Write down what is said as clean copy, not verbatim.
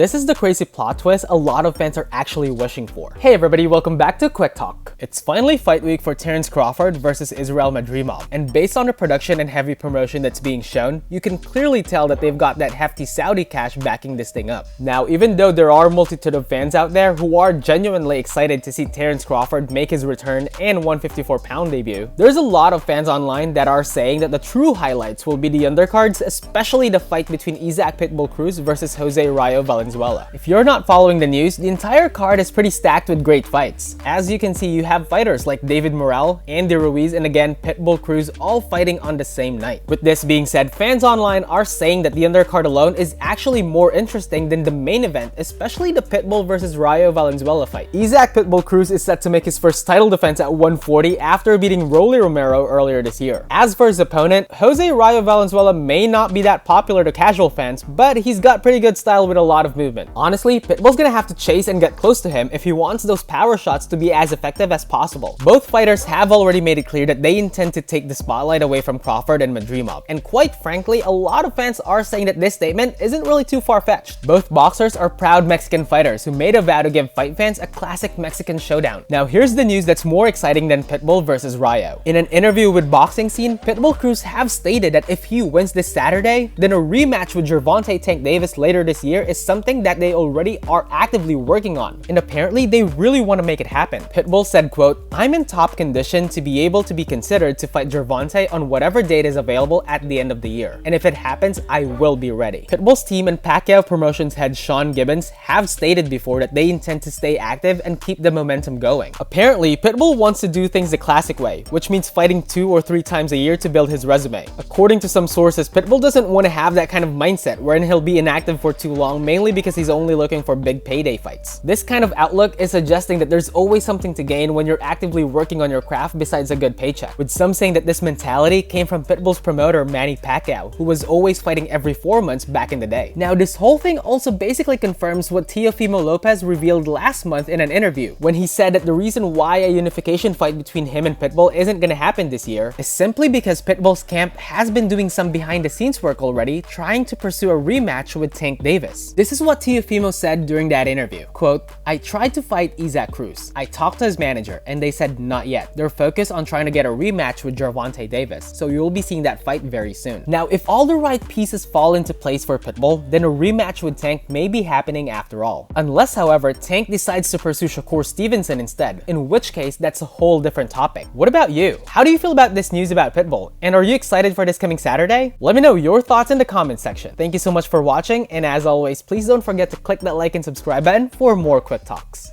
This is the crazy plot twist a lot of fans are actually wishing for. Hey everybody, welcome back to Quick Talk. It's finally fight week for Terence Crawford versus Israil Madrimov, and based on the production and heavy promotion that's being shown, you can clearly tell that they've got that hefty Saudi cash backing this thing up. Now, even though there are a multitude of fans out there who are genuinely excited to see Terence Crawford make his return and 154-pound debut, there's a lot of fans online that are saying that the true highlights will be the undercards, especially the fight between Pitbull Cruz versus Rayo Valenzuela. If you're not following the news, the entire card is pretty stacked with great fights. As you can see, you have fighters like David Morrell, Andy Ruiz, and again Pitbull Cruz all fighting on the same night. With this being said, fans online are saying that the undercard alone is actually more interesting than the main event, especially the Pitbull versus Rayo Valenzuela fight. Pitbull Cruz is set to make his first title defense at 140 after beating Rolly Romero earlier this year. As for his opponent, Rayo Valenzuela may not be that popular to casual fans, but he's got pretty good style with a lot of movement. Honestly, Pitbull's gonna have to chase and get close to him if he wants those power shots to be as effective as possible. Both fighters have already made it clear that they intend to take the spotlight away from Crawford and Madrimov, and quite frankly, a lot of fans are saying that this statement isn't really too far-fetched. Both boxers are proud Mexican fighters who made a vow to give fight fans a classic Mexican showdown. Now here's the news that's more exciting than Pitbull versus Rayo. In an interview with Boxing Scene, Pitbull Cruz have stated that if he wins this Saturday, then a rematch with Gervonta Tank Davis later this year is something that they already are actively working on, and apparently they really want to make it happen. Pitbull said, quote, "I'm in top condition to be able to be considered to fight Gervonta on whatever date is available at the end of the year, and if it happens, I will be ready." Pitbull's team and Pacquiao Promotions head Sean Gibbons have stated before that they intend to stay active and keep the momentum going. Apparently, Pitbull wants to do things the classic way, which means fighting 2 or 3 times a year to build his resume. According to some sources, Pitbull doesn't want to have that kind of mindset wherein he'll be inactive for too long, mainly because he's only looking for big payday fights. This kind of outlook is suggesting that there's always something to gain when you're actively working on your craft besides a good paycheck, with some saying that this mentality came from Pitbull's promoter Manny Pacquiao, who was always fighting every 4 months back in the day. Now this whole thing also basically confirms what Teofimo Lopez revealed last month in an interview, when he said that the reason why a unification fight between him and Pitbull isn't gonna happen this year is simply because Pitbull's camp has been doing some behind the scenes work already, trying to pursue a rematch with Tank Davis. This is what Teofimo said during that interview. Quote, "I tried to fight Cruz. I talked to his manager and they said not yet. They're focused on trying to get a rematch with Gervonta Davis, so you'll be seeing that fight very soon." Now, if all the right pieces fall into place for Pitbull, then a rematch with Tank may be happening after all. Unless, however, Tank decides to pursue Shakur Stevenson instead, in which case that's a whole different topic. What about you? How do you feel about this news about Pitbull? And are you excited for this coming Saturday? Let me know your thoughts in the comment section. Thank you so much for watching, and as always, please don't forget to click that like and subscribe button for more Quick Talks.